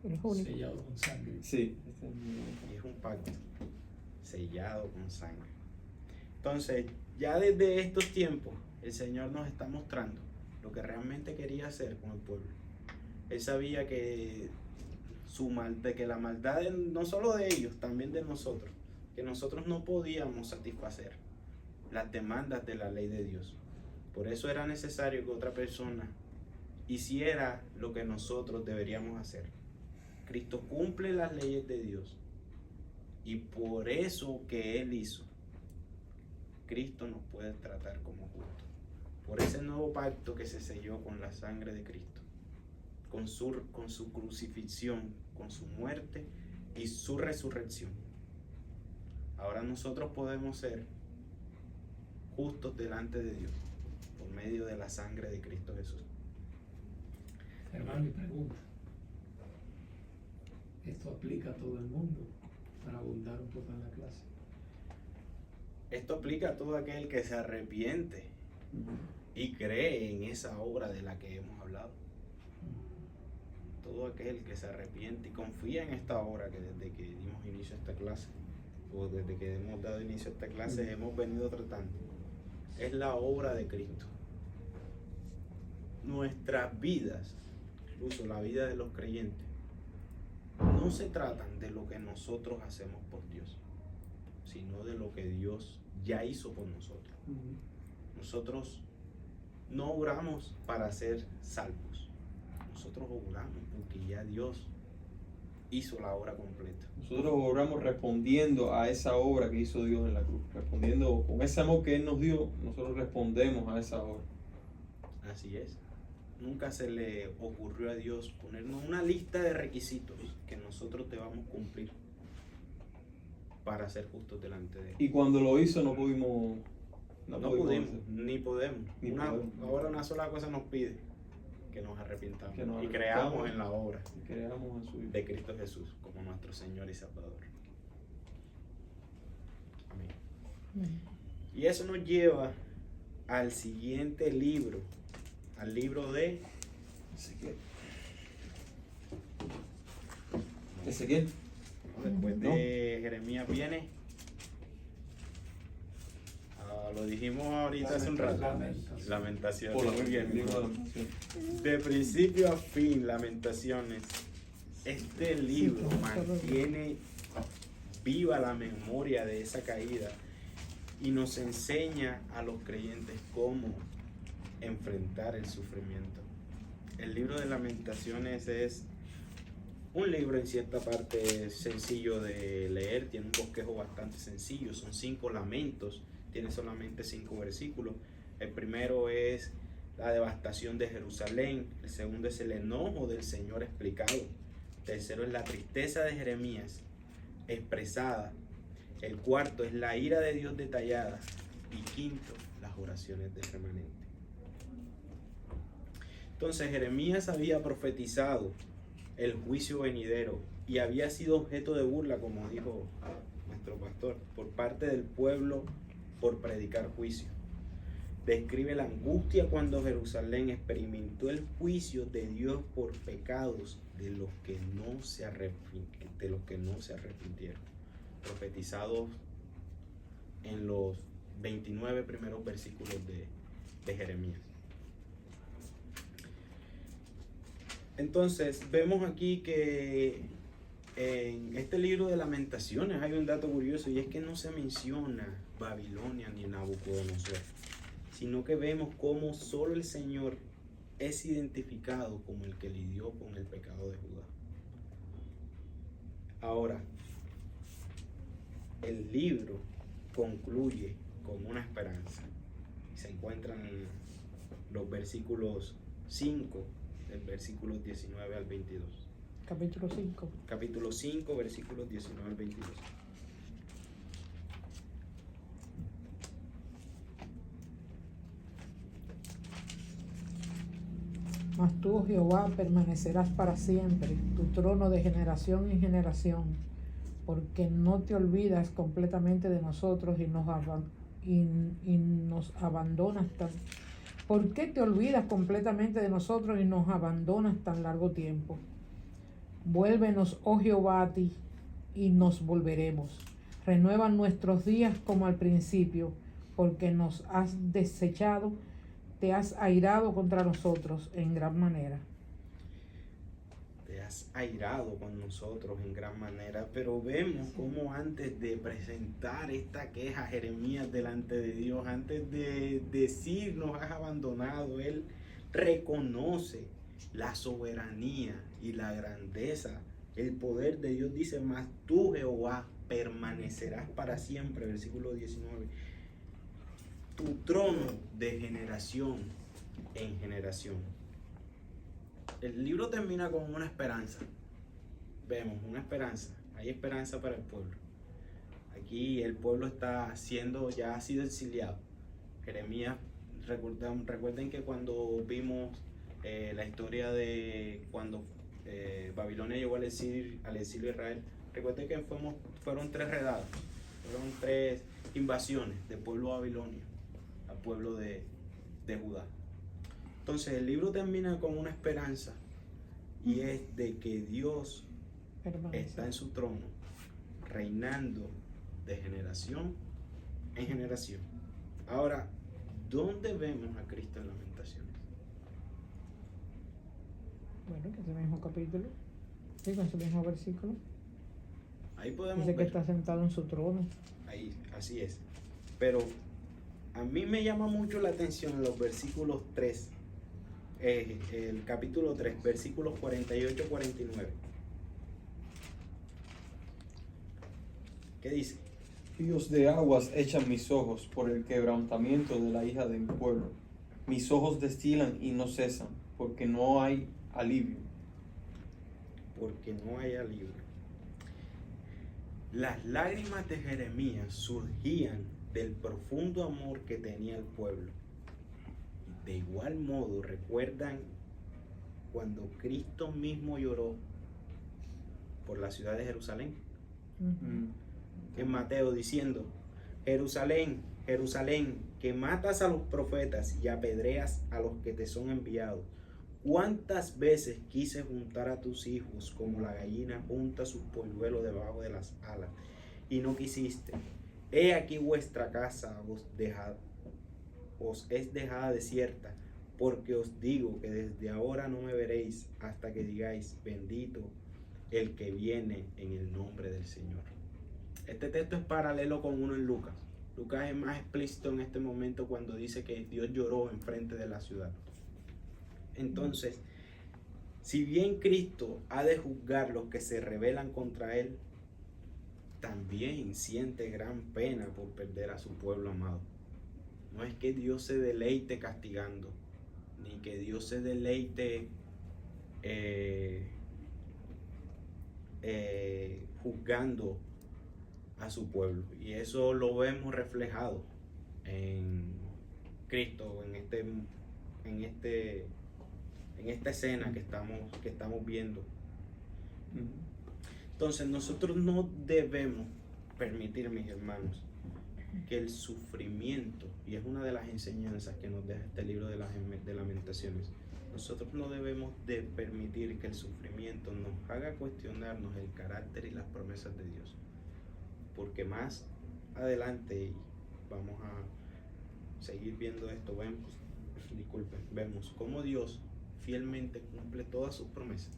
[SPEAKER 3] Eres único.
[SPEAKER 5] sellado con sangre.
[SPEAKER 2] Sí, este es mi nuevo
[SPEAKER 1] Y es un pacto sellado con sangre. Entonces, ya desde estos tiempos, el Señor nos está mostrando lo que realmente quería hacer con el pueblo. Él sabía que que la maldad no solo de ellos, también de nosotros, que nosotros no podíamos satisfacer las demandas de la ley de Dios. Por eso era necesario que otra persona hiciera lo que nosotros deberíamos hacer. Cristo cumple las leyes de Dios y por eso que Él hizo, Cristo nos puede tratar como justos. Por ese nuevo pacto que se selló con la sangre de Cristo, con su crucifixión, con su muerte y su resurrección. Ahora nosotros podemos ser justos delante de Dios por medio de la sangre de Cristo Jesús.
[SPEAKER 5] Hermano, mi pregunta. ¿Esto aplica a todo el mundo? Para abundar un poco en la clase.
[SPEAKER 1] Esto aplica a todo aquel que se arrepiente y cree en esa obra de la que hemos hablado. Todo aquel que se arrepiente y confía en esta obra que desde que dimos inicio a esta clase, o desde que hemos dado inicio a esta clase, hemos venido tratando. Es la obra de Cristo. Nuestras vidas, incluso la vida de los creyentes, no se tratan de lo que nosotros hacemos por Dios, sino de lo que Dios ya hizo por nosotros. Nosotros no oramos para ser salvos. Nosotros oramos porque ya Dios hizo la obra completa.
[SPEAKER 2] Nosotros oramos respondiendo a esa obra que hizo Dios en la cruz. Respondiendo con ese amor que Él nos dio, nosotros respondemos a esa obra.
[SPEAKER 1] Así es. nunca se le ocurrió a Dios ponernos una lista de requisitos que nosotros debamos cumplir para ser justos delante de Él.
[SPEAKER 2] Y cuando lo hizo no pudimos.
[SPEAKER 1] No pudimos,
[SPEAKER 2] hacer.
[SPEAKER 1] ni podemos.
[SPEAKER 2] Ni podemos.
[SPEAKER 1] Ahora una sola cosa nos pide, que nos arrepintamos
[SPEAKER 2] Que nos
[SPEAKER 1] y
[SPEAKER 2] arrepintamos.
[SPEAKER 1] creamos en la obra
[SPEAKER 2] Y creamos en su Hijo.
[SPEAKER 1] de Cristo Jesús como nuestro Señor y Salvador. Amén. Y eso nos lleva al siguiente libro, al libro de
[SPEAKER 2] Ezequiel. Ezequiel.
[SPEAKER 1] después
[SPEAKER 2] No.
[SPEAKER 1] de Jeremías viene, lo dijimos ahorita hace un rato, Lamentaciones.
[SPEAKER 2] Por la
[SPEAKER 1] Muy bien,
[SPEAKER 2] libro de la
[SPEAKER 1] muy bien.
[SPEAKER 2] Lamentaciones.
[SPEAKER 1] De principio a fin, Lamentaciones. Este libro
[SPEAKER 3] Sí,
[SPEAKER 1] mantiene viva la memoria de esa caída y nos enseña a los creyentes cómo enfrentar el sufrimiento. El libro de Lamentaciones es un libro en cierta parte sencillo de leer, tiene un bosquejo bastante sencillo, son 5 lamentos, tiene solamente 5 versículos. El primero es la devastación de Jerusalén, el segundo es el enojo del Señor explicado, el tercero es la tristeza de Jeremías expresada, el cuarto es la ira de Dios detallada y quinto, las oraciones del remanente. Entonces Jeremías había profetizado el juicio venidero y había sido objeto de burla, como dijo nuestro pastor, por parte del pueblo por predicar juicio. Describe la angustia cuando Jerusalén experimentó el juicio de Dios por pecados de los que no se arrepintieron, profetizados en los 29 primeros versículos de Jeremías. Entonces vemos aquí que en este libro de Lamentaciones hay un dato curioso, y es que no se menciona Babilonia ni Nabucodonosor, sino que vemos cómo solo el Señor es identificado como el que lidió con el pecado de Judá. Ahora, el libro concluye con una esperanza. Se encuentran los versículos 5, del versículo 19 al 22.
[SPEAKER 3] Capítulo 5.
[SPEAKER 1] Capítulo 5, versículos 19 al 22.
[SPEAKER 3] Mas tú, oh Jehová, permanecerás para siempre, tu trono de generación en generación, porque no te olvidas completamente de nosotros y nos abandonas tan... ¿Por qué te olvidas completamente de nosotros y nos abandonas tan largo tiempo? Vuélvenos, oh Jehová, a ti, y nos volveremos. Renueva nuestros días como al principio, porque nos has desechado, te has airado contra nosotros en gran manera.
[SPEAKER 1] Te has airado con nosotros en gran manera, pero vemos cómo antes de presentar esta queja Jeremías delante de Dios, antes de decir nos has abandonado, él reconoce la soberanía y la grandeza, el poder de Dios. Dice, mas tú, Jehová, permanecerás para siempre, versículo 19, tu trono de generación en generación. El libro termina con una esperanza. Vemos una esperanza. Hay esperanza para el pueblo. Aquí el pueblo está siendo, ya ha sido exiliado. Jeremías, recuerden que cuando vimos la historia de cuando Babilonia llegó al exilio de Israel, recuerden que fueron 3 redadas, fueron 3 invasiones del pueblo babilonio al pueblo de Judá. Entonces el libro termina con una esperanza, y es de que Dios está en su trono, reinando de generación en generación. Ahora, ¿dónde vemos a Cristo en Lamentaciones?
[SPEAKER 3] Bueno, que ese mismo capítulo, sí, con ese mismo versículo.
[SPEAKER 1] Ahí podemos
[SPEAKER 3] Dice que
[SPEAKER 1] ver.
[SPEAKER 3] está sentado en su trono.
[SPEAKER 1] Ahí, así es. Pero a mí me llama mucho la atención los versículos 3, el capítulo 3, versículos 48-49. ¿Qué dice?
[SPEAKER 2] Ríos de aguas echan mis ojos por el quebrantamiento de la hija de mi pueblo. Mis ojos destilan y no cesan, porque no hay alivio.
[SPEAKER 1] Porque no hay alivio. Las lágrimas de Jeremías surgían del profundo amor que tenía el pueblo. De igual modo, recuerdan cuando Cristo mismo lloró por la ciudad de Jerusalén. En Mateo diciendo: Jerusalén, Jerusalén, que matas a los profetas y apedreas a los que te son enviados. ¿Cuántas veces quise juntar a tus hijos como la gallina junta sus polluelos debajo de las alas, y no quisiste? He aquí vuestra casa os es dejada desierta, porque os digo que desde ahora no me veréis hasta que digáis: bendito el que viene en el nombre del Señor. Este texto es paralelo con uno en Lucas. Lucas es más explícito en este momento cuando dice que Dios lloró enfrente de la ciudad. Entonces, si bien Cristo ha de juzgar los que se rebelan contra Él, también siente gran pena por perder a su pueblo amado. No es que Dios se deleite castigando, ni que Dios se deleite juzgando a su pueblo. Y eso lo vemos reflejado en Cristo, en esta escena que estamos viendo. Entonces nosotros no debemos permitir, mis hermanos, que el sufrimiento, y es una de las enseñanzas que nos deja este libro de Lamentaciones, nosotros no debemos de permitir que el sufrimiento nos haga cuestionarnos el carácter y las promesas de Dios. Porque más adelante, y vamos a seguir viendo esto, vemos cómo Dios fielmente cumple todas sus promesas.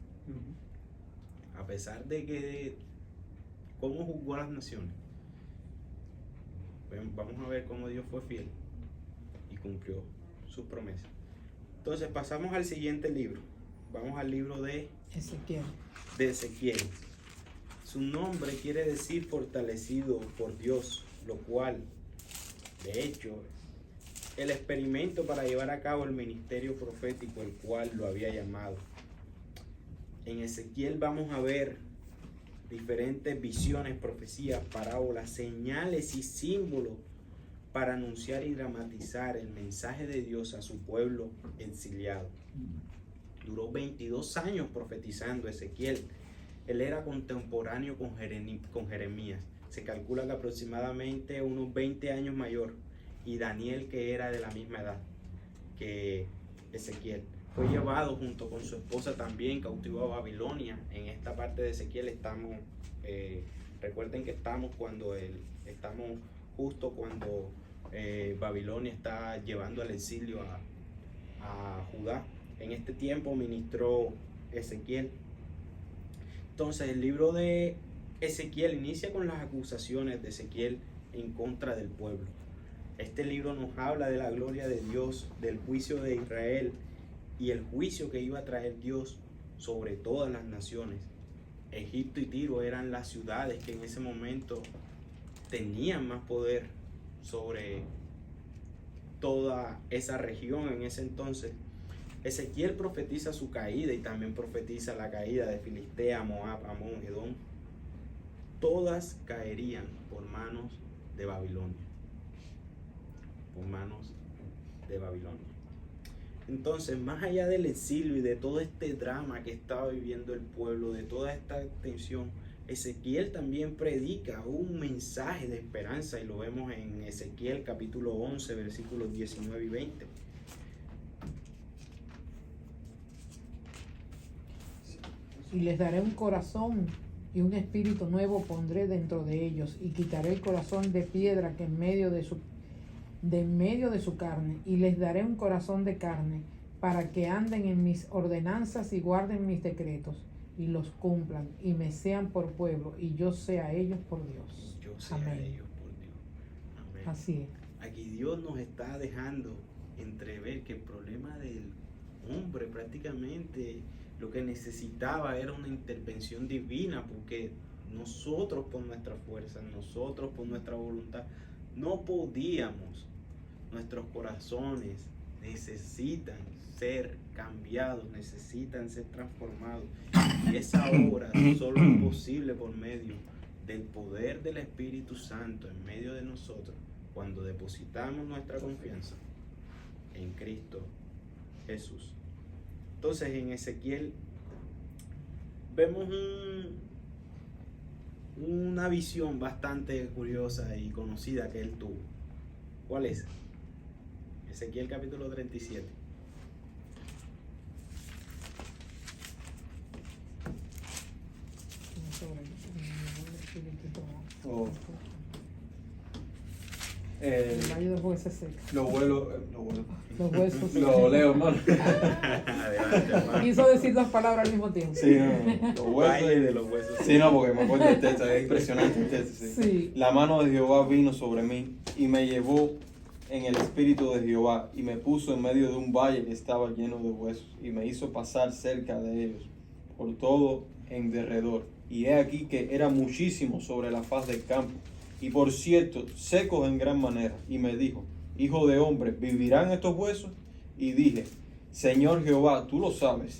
[SPEAKER 1] A pesar de que cómo juzgó a las naciones, vamos a ver cómo Dios fue fiel y cumplió sus promesas. Entonces pasamos al siguiente libro. Vamos al libro de Ezequiel. Su nombre quiere decir fortalecido por Dios, lo cual, de hecho, el experimento para llevar a cabo el ministerio profético, el cual lo había llamado. En Ezequiel vamos a ver diferentes visiones, profecías, parábolas, señales y símbolos para anunciar y dramatizar el mensaje de Dios a su pueblo exiliado. Duró 22 años profetizando Ezequiel. Él era contemporáneo con Jeremías. Se calcula que aproximadamente unos 20 años mayor. Y Daniel, que era de la misma edad que Ezequiel, fue llevado junto con su esposa también cautivo a Babilonia. En esta parte de Ezequiel estamos, recuerden que estamos justo cuando Babilonia está llevando al exilio a Judá. En este tiempo ministró Ezequiel. Entonces el libro de Ezequiel inicia con las acusaciones de Ezequiel en contra del pueblo. Este libro nos habla de la gloria de Dios, del juicio de Israel y el juicio que iba a traer Dios sobre todas las naciones. Egipto y Tiro eran las ciudades que en ese momento tenían más poder sobre toda esa región en ese entonces. Ezequiel profetiza su caída y también profetiza la caída de Filistea, Moab, Amón, Edom. Todas caerían por manos de Babilonia. Entonces, más allá del exilio y de todo este drama que estaba viviendo el pueblo, de toda esta tensión, Ezequiel también predica un mensaje de esperanza, y lo vemos en Ezequiel capítulo 11, versículos 19 y 20.
[SPEAKER 3] Y les daré un corazón y un espíritu nuevo pondré dentro de ellos, y quitaré el corazón de piedra que en medio de su carne, y les daré un corazón de carne, para que anden en mis ordenanzas y guarden mis decretos, y los cumplan, y me sean por pueblo, y yo sea ellos por Dios. Amén.
[SPEAKER 1] Ellos por Dios. Amén.
[SPEAKER 3] Así es.
[SPEAKER 1] Aquí Dios nos está dejando entrever que el problema del hombre prácticamente lo que necesitaba era una intervención divina, porque nosotros por nuestra fuerza, nosotros por nuestra voluntad, no podíamos. Nuestros corazones necesitan ser cambiados, necesitan ser transformados. Y esa obra solo es posible por medio del poder del Espíritu Santo en medio de nosotros cuando depositamos nuestra confianza en Cristo Jesús. Entonces en Ezequiel vemos una visión bastante curiosa y conocida que él tuvo. ¿Cuál es? Ezequiel capítulo 37.
[SPEAKER 2] Oh.
[SPEAKER 3] El valle de jueces seca.
[SPEAKER 2] Los vuelos.
[SPEAKER 3] Los huesos.
[SPEAKER 2] Lo leo, hermano.
[SPEAKER 1] Adelante, hermano.
[SPEAKER 3] Quiso decir dos palabras al mismo tiempo.
[SPEAKER 2] Sí, no, los huesos.
[SPEAKER 1] Valle de los huesos.
[SPEAKER 2] Sí, no, porque me acuerdo del texto, es impresionante el texto. Sí.
[SPEAKER 3] Sí.
[SPEAKER 2] La mano de Jehová vino sobre mí y me llevó en el espíritu de Jehová y me puso en medio de un valle que estaba lleno de huesos y me hizo pasar cerca de ellos por todo en derredor. Y he aquí que era muchísimo sobre la faz del campo y por cierto secos en gran manera. Y me dijo: hijo de hombre, ¿vivirán estos huesos? Y dije: Señor Jehová, tú lo sabes.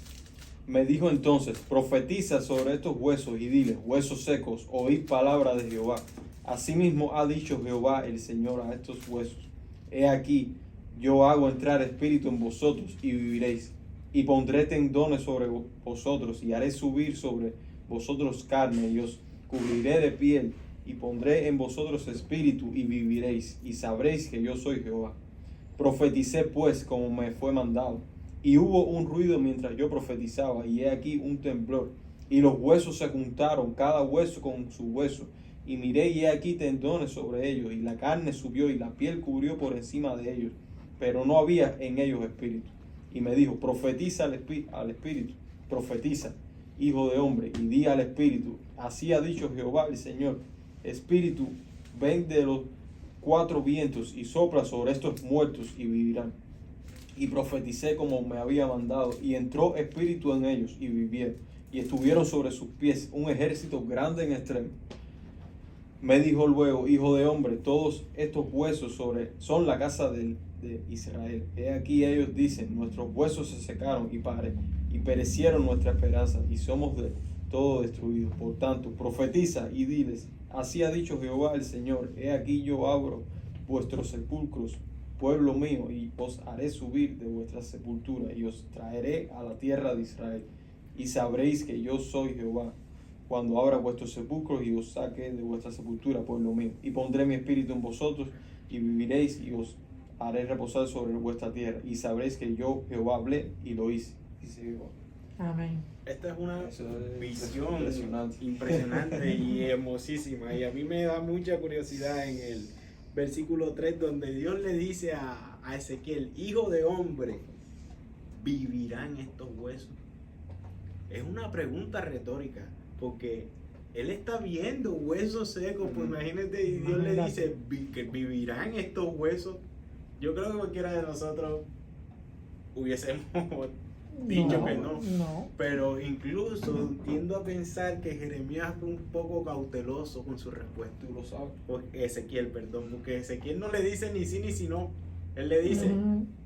[SPEAKER 2] Me dijo entonces: profetiza sobre estos huesos y dile: huesos secos, oíd palabra de Jehová. Asimismo ha dicho Jehová el Señor a estos huesos: he aquí, yo hago entrar espíritu en vosotros y viviréis, y pondré tendones sobre vosotros y haré subir sobre vosotros carne y os cubriré de piel y pondré en vosotros espíritu y viviréis y sabréis que yo soy Jehová. Profeticé pues como me fue mandado y hubo un ruido mientras yo profetizaba y he aquí un temblor y los huesos se juntaron cada hueso con su hueso y miré y he aquí tendones sobre ellos y la carne subió y la piel cubrió por encima de ellos, pero no había en ellos espíritu. Y me dijo: profetiza al espíritu, profetiza, hijo de hombre, y di al espíritu: así ha dicho Jehová el Señor, espíritu, ven de los cuatro vientos y sopla sobre estos muertos y vivirán. Y profeticé como me había mandado, y entró espíritu en ellos y vivieron, y estuvieron sobre sus pies un ejército grande en extremo. Me dijo luego: hijo de hombre, todos estos huesos son la casa de Israel. He aquí ellos dicen: nuestros huesos se secaron y perecieron nuestra esperanza y somos de todo destruidos. Por tanto, profetiza y diles: así ha dicho Jehová el Señor: he aquí yo abro vuestros sepulcros, pueblo mío, y os haré subir de vuestra sepultura y os traeré a la tierra de Israel. Y sabréis que yo soy Jehová cuando abra vuestros sepulcros y os saque de vuestra sepultura, pueblo mío. Y pondré mi espíritu en vosotros y viviréis y os haré reposar sobre vuestra tierra. Y sabréis que yo Jehová hablé y lo hice. Dice Jehová.
[SPEAKER 3] Amén.
[SPEAKER 1] Esta es una
[SPEAKER 2] Eso es
[SPEAKER 1] visión
[SPEAKER 2] impresionante.
[SPEAKER 1] impresionante y hermosísima. Y a mí me da mucha curiosidad en el versículo 3, donde Dios le dice a Ezequiel: hijo de hombre, ¿vivirán estos huesos? Es una pregunta retórica, porque él está viendo huesos secos. Pues imagínate, y Dios le dice: que ¿vivirán estos huesos? Yo creo que cualquiera de nosotros hubiésemos dicho que no. Pero incluso tiendo a pensar que Jeremías fue un poco cauteloso con su respuesta.
[SPEAKER 2] Tú lo sabes.
[SPEAKER 1] Ezequiel, perdón, porque Ezequiel no le dice ni sí ni si no. Él le dice: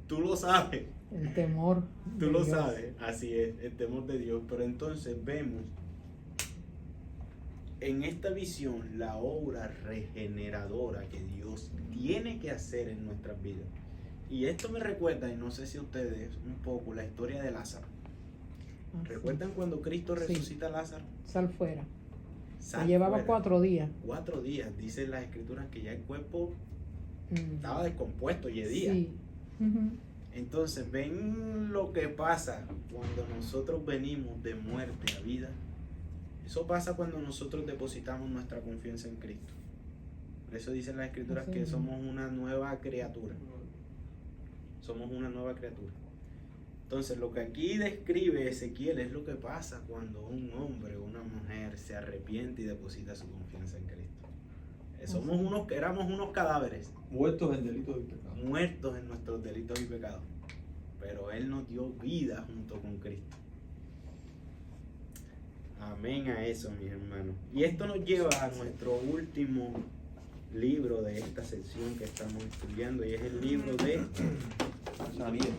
[SPEAKER 1] tú lo sabes.
[SPEAKER 3] El temor.
[SPEAKER 1] Tú
[SPEAKER 3] de
[SPEAKER 1] lo
[SPEAKER 3] Dios.
[SPEAKER 1] sabes, así es, el temor de Dios. Pero entonces vemos en esta visión la obra regeneradora que Dios tiene que hacer en nuestras vidas. Y esto me recuerda, y no sé si ustedes, un poco la historia de Lázaro.
[SPEAKER 3] Ah,
[SPEAKER 1] ¿Recuerdan cuando Cristo
[SPEAKER 3] Sí.
[SPEAKER 1] resucita a Lázaro?
[SPEAKER 3] Sal fuera.
[SPEAKER 1] Sal
[SPEAKER 3] Llevaba
[SPEAKER 1] fuera.
[SPEAKER 3] 4 días.
[SPEAKER 1] 4 días, dicen las escrituras que ya el cuerpo
[SPEAKER 3] Mm.
[SPEAKER 1] estaba descompuesto y hedía.
[SPEAKER 3] Sí. Ujú.
[SPEAKER 1] Entonces, ven lo que pasa cuando nosotros venimos de muerte a vida. Eso pasa cuando nosotros depositamos nuestra confianza en Cristo. Por eso dicen las escrituras
[SPEAKER 3] Así
[SPEAKER 1] que
[SPEAKER 3] es.
[SPEAKER 1] somos una nueva criatura. Somos una nueva criatura. Entonces, lo que aquí describe Ezequiel es lo que pasa cuando un hombre o una mujer se arrepiente y deposita su confianza en Cristo. Éramos unos cadáveres,
[SPEAKER 2] Muertos en delitos y pecados.
[SPEAKER 1] muertos en nuestros delitos y pecados, pero Él nos dio vida junto con Cristo. Amén a eso, mis hermanos. Y esto nos lleva a nuestro último libro de esta sección que estamos estudiando, y es el libro de
[SPEAKER 2] Daniel.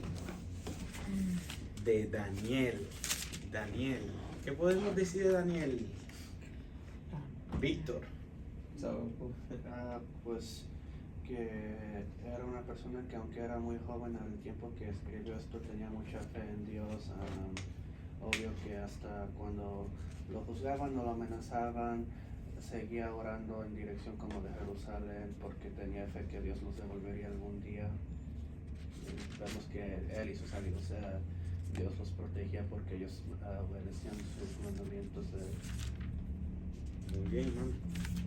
[SPEAKER 1] de Daniel. Daniel, ¿qué podemos decir de Daniel? Víctor.
[SPEAKER 6] Pues que era una persona que aunque era muy joven al tiempo que escribió esto tenía mucha fe en Dios. Obvio que hasta cuando lo juzgaban o lo amenazaban seguía orando en dirección como de Jerusalén porque tenía fe que Dios los devolvería algún día. Y vemos que él y sus amigos Dios los protegía porque ellos obedecían sus mandamientos de él.
[SPEAKER 1] Muy bien, hermano.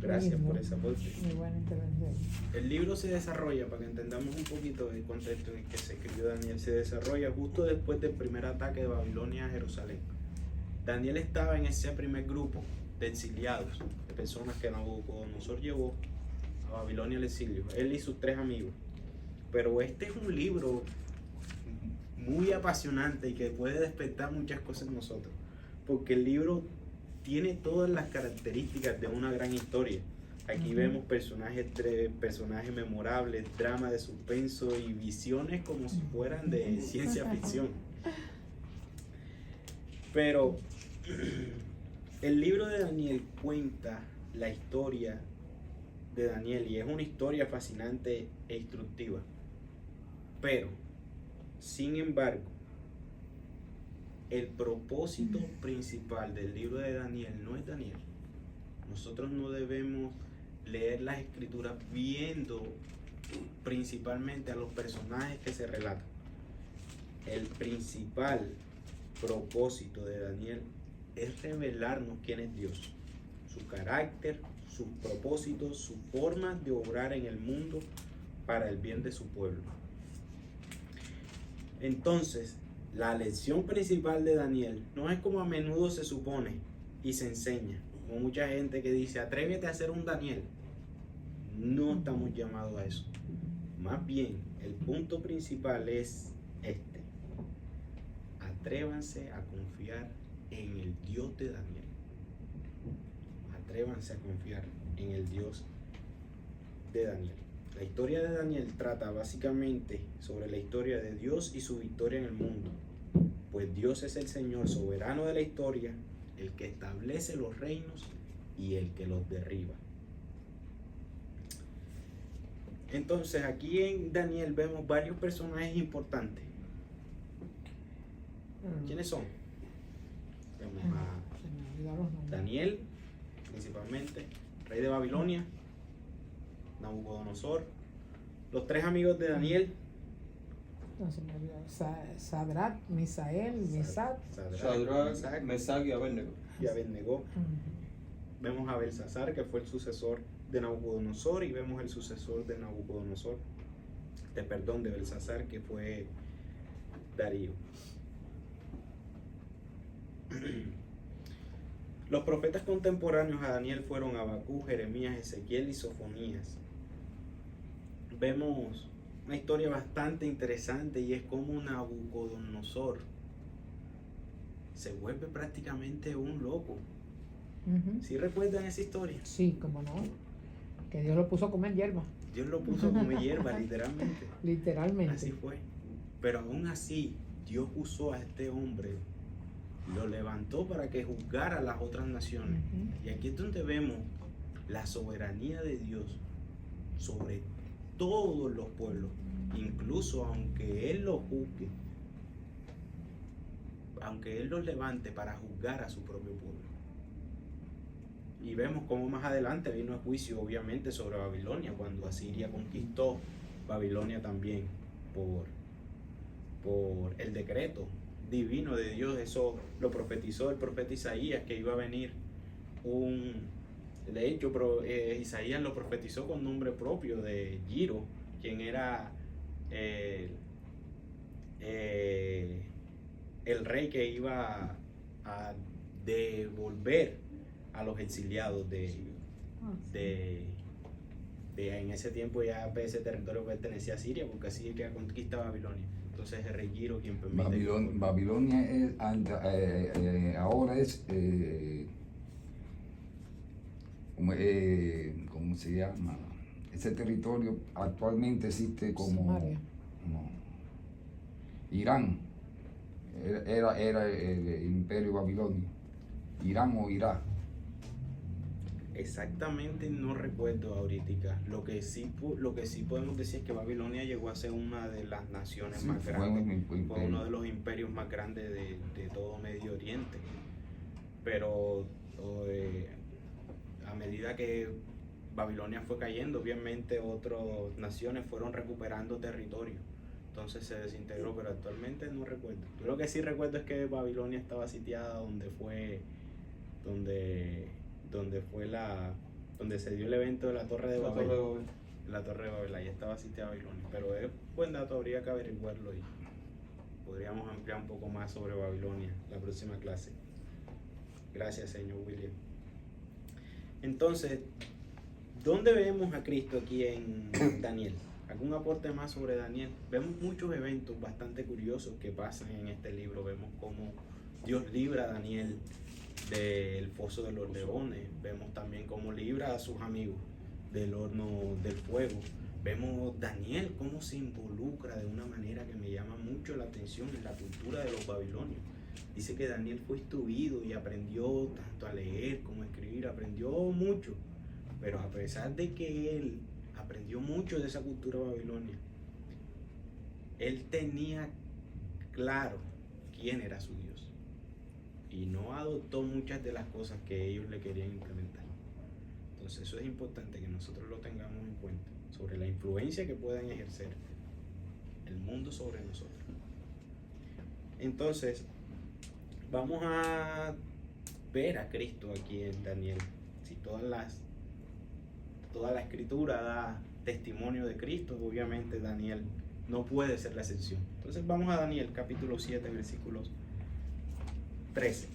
[SPEAKER 1] Gracias por esa aporte.
[SPEAKER 3] Muy buena intervención.
[SPEAKER 1] El libro se desarrolla, para que entendamos un poquito el contexto en el que se escribió Daniel, se desarrolla justo después del primer ataque de Babilonia a Jerusalén. Daniel estaba en ese primer grupo de exiliados, de personas que Nabucodonosor llevó a Babilonia al exilio, él y sus 3 amigos. Pero este es un libro muy apasionante y que puede despertar muchas cosas en nosotros, porque el libro tiene todas las características de una gran historia. Aquí vemos personajes memorables, drama de suspenso y visiones como si fueran de ciencia ficción. Pero el libro de Daniel cuenta la historia de Daniel y es una historia fascinante e instructiva. Pero, sin embargo, el propósito principal del libro de Daniel no es Daniel. Nosotros no debemos leer las escrituras viendo principalmente a los personajes que se relatan. El principal propósito de Daniel es revelarnos quién es Dios, su carácter, sus propósitos, su forma de obrar en el mundo para el bien de su pueblo. Entonces, la lección principal de Daniel no es como a menudo se supone y se enseña, como mucha gente que dice, atrévete a ser un Daniel. No estamos llamados a eso. Más bien, el punto principal es este. Atrévanse a confiar en el Dios de Daniel. Atrévanse a confiar en el Dios de Daniel. La historia de Daniel trata básicamente sobre la historia de Dios y su victoria en el mundo. Pues Dios es el Señor soberano de la historia, el que establece los reinos y el que los derriba. Entonces aquí en Daniel vemos varios personajes importantes. ¿Quiénes son? Vemos a Daniel, principalmente, rey de Babilonia, Nabucodonosor, los 3 amigos de Daniel,
[SPEAKER 3] Sadrach, Misael, Mesach
[SPEAKER 2] Sadrach, Mesach y Abednego.
[SPEAKER 1] Vemos a Belsasar, que fue el sucesor de Nabucodonosor, y vemos el sucesor de Nabucodonosor, de Belsasar, que fue Darío. Los profetas contemporáneos a Daniel fueron Habacuc, Jeremías, Ezequiel y Sofonías. Vemos una historia bastante interesante y es como Nabucodonosor se vuelve prácticamente un loco. ¿Sí recuerdan esa historia?
[SPEAKER 3] Sí, como no. Que Dios lo puso a comer hierba.
[SPEAKER 1] Dios lo puso a comer hierba, literalmente.
[SPEAKER 3] Literalmente.
[SPEAKER 1] Así fue. Pero aún así, Dios usó a este hombre, lo levantó para que juzgara a las otras naciones. Y aquí es donde vemos la soberanía de Dios sobre todos los pueblos, incluso aunque Él los juzgue, aunque Él los levante para juzgar a su propio pueblo. Y vemos cómo más adelante vino el juicio, obviamente, sobre Babilonia, cuando Asiria conquistó Babilonia también por el decreto divino de Dios. Eso lo profetizó el profeta Isaías, que iba a venir de hecho, Isaías lo profetizó con nombre propio de Giro, quien era el rey que iba a devolver a los exiliados en ese tiempo. Ya ese territorio pertenecía a Siria, porque Siria conquista Babilonia. Entonces el rey Giro quien permite
[SPEAKER 4] Babilonia es, ahora es ¿cómo se llama? Ese territorio actualmente existe como
[SPEAKER 3] Samaria.
[SPEAKER 4] Irán. era el imperio babilonio? ¿Irán o Irak?
[SPEAKER 1] Exactamente no recuerdo ahorita. Lo que sí podemos decir es que Babilonia llegó a ser una de las naciones
[SPEAKER 4] Sí,
[SPEAKER 1] más
[SPEAKER 4] fue
[SPEAKER 1] grandes.
[SPEAKER 4] un imperio.
[SPEAKER 1] Fue uno de los imperios más grandes de todo Medio Oriente. Pero a medida que Babilonia fue cayendo, obviamente otras naciones fueron recuperando territorio. Entonces se desintegró, pero actualmente no recuerdo. Yo lo que sí recuerdo es que Babilonia estaba sitiada donde se dio el evento de la Torre de Babel. La Torre de Babel, ahí estaba sitiada Babilonia. Pero es buen dato, habría que averiguarlo y podríamos ampliar un poco más sobre Babilonia la próxima clase. Gracias, señor William. Entonces, ¿dónde vemos a Cristo aquí en Daniel? ¿Algún aporte más sobre Daniel? Vemos muchos eventos bastante curiosos que pasan en este libro. Vemos cómo Dios libra a Daniel del foso de los leones. Vemos también cómo libra a sus amigos del horno del fuego. Vemos Daniel cómo se involucra de una manera que me llama mucho la atención en la cultura de los babilonios. Dice que Daniel fue instruido y aprendió tanto a leer como a escribir, aprendió mucho. Pero a pesar de que él aprendió mucho de esa cultura babilonia, él tenía claro quién era su Dios y no adoptó muchas de las cosas que ellos le querían implementar. Entonces eso es importante que nosotros lo tengamos en cuenta sobre la influencia que pueden ejercer el mundo sobre nosotros. Entonces vamos a ver a Cristo aquí en Daniel. Si toda la escritura da testimonio de Cristo, obviamente Daniel no puede ser la excepción. Entonces vamos a Daniel capítulo 7 versículos 13.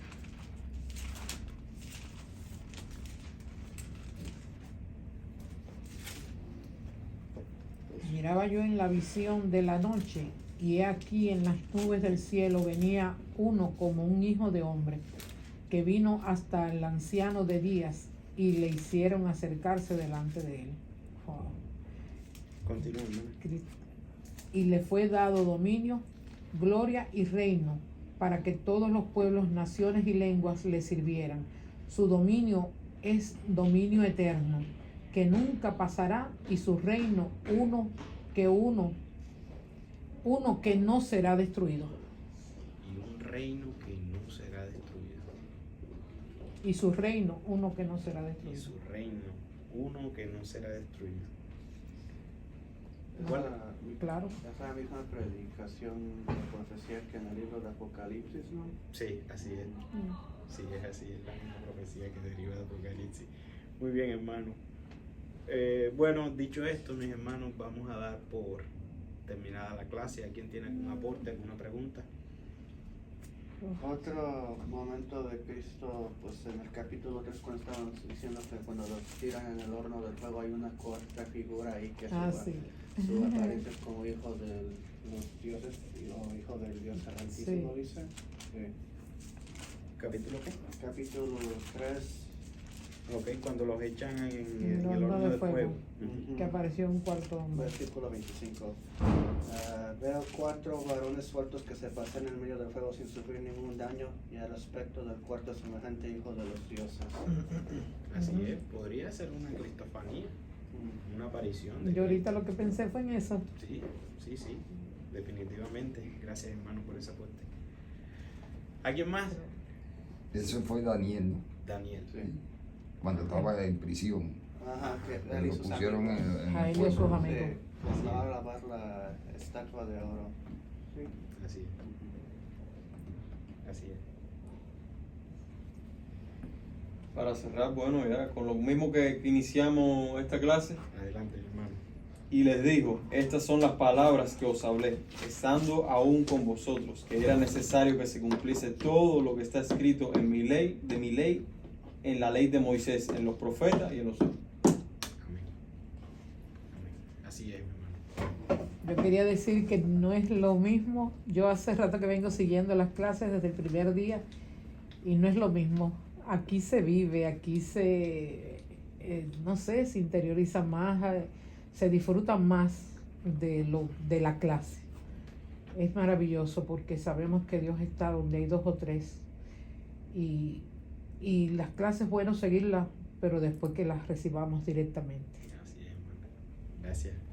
[SPEAKER 3] Miraba yo en la visión de la noche, y he aquí en las nubes del cielo venía uno como un hijo de hombre, que vino hasta el anciano de días, y le hicieron acercarse delante de él. Wow.
[SPEAKER 1] Continúa, hermano.
[SPEAKER 3] Y le fue dado dominio, gloria y reino, para que todos los pueblos, naciones y lenguas le sirvieran. Su dominio es dominio eterno, que nunca pasará, y su reino uno que no será destruido.
[SPEAKER 1] Y un reino que no será destruido.
[SPEAKER 3] Y su reino uno que no será
[SPEAKER 1] Y
[SPEAKER 3] destruido.
[SPEAKER 1] su reino, uno que no será destruido.
[SPEAKER 3] Claro.
[SPEAKER 6] Es la misma predicación de profecía que en el libro de Apocalipsis, ¿no?
[SPEAKER 1] Sí, así es. Sí, es así, es la misma profecía que deriva de Apocalipsis. Muy bien, hermano. Bueno, dicho esto, mis hermanos, vamos a dar por terminada la clase. ¿A quién tiene algún aporte, alguna pregunta?
[SPEAKER 6] Otro momento de Cristo, pues en el capítulo 3, cuando estaban diciendo que cuando los tiran en el horno del fuego hay una cuarta figura ahí que su apariencia es como hijo de los dioses o hijo del Dios Altísimo,
[SPEAKER 3] Sí.
[SPEAKER 6] dice. Sí.
[SPEAKER 1] ¿Capítulo qué?
[SPEAKER 6] Capítulo 3.
[SPEAKER 1] Ok, cuando los echan en
[SPEAKER 3] El
[SPEAKER 1] el
[SPEAKER 3] horno
[SPEAKER 1] horno
[SPEAKER 3] de
[SPEAKER 1] de
[SPEAKER 3] fuego.
[SPEAKER 1] fuego.
[SPEAKER 3] Que apareció un cuarto hombre.
[SPEAKER 6] Versículo 25. Veo 4 varones sueltos que se pasean en medio del fuego sin sufrir ningún daño, y el aspecto del cuarto semejante hijo de los dioses.
[SPEAKER 1] Así es, podría ser una cristofanía, una aparición.
[SPEAKER 3] Yo ahorita lo que pensé fue en eso.
[SPEAKER 1] Sí, definitivamente. Gracias, hermano, por ese aporte. ¿Alguien más?
[SPEAKER 4] Eso fue Daniel, ¿no?
[SPEAKER 1] Daniel.
[SPEAKER 6] Sí.
[SPEAKER 4] Cuando estaba en prisión.
[SPEAKER 6] Ajá, que
[SPEAKER 4] Que
[SPEAKER 6] él y
[SPEAKER 4] lo
[SPEAKER 6] sus
[SPEAKER 4] pusieron
[SPEAKER 6] amigos.
[SPEAKER 4] en
[SPEAKER 3] A
[SPEAKER 4] el
[SPEAKER 3] él y a sus
[SPEAKER 4] fuego.
[SPEAKER 3] amigos.
[SPEAKER 6] Sí, les va a lavar la estatua de oro. Sí.
[SPEAKER 1] Así es. Así es.
[SPEAKER 2] Para cerrar, bueno, ya con lo mismo que iniciamos esta clase,
[SPEAKER 1] Adelante, hermano.
[SPEAKER 2] y les digo, estas son las palabras que os hablé, estando aún con vosotros, que era necesario que se cumpliese todo lo que está escrito en mi ley, en la ley de Moisés, en los profetas y en los...
[SPEAKER 1] Amén. Amén. Así es, hermano.
[SPEAKER 3] Yo quería decir que no es lo mismo. Yo hace rato que vengo siguiendo las clases desde el primer día y no es lo mismo. Aquí se vive, aquí no sé, se interioriza más, se disfruta más de la clase. Es maravilloso porque sabemos que Dios está donde hay dos o tres. Y las clases es bueno seguirlas, pero después que las recibamos directamente.
[SPEAKER 1] Así es, hermano. Gracias.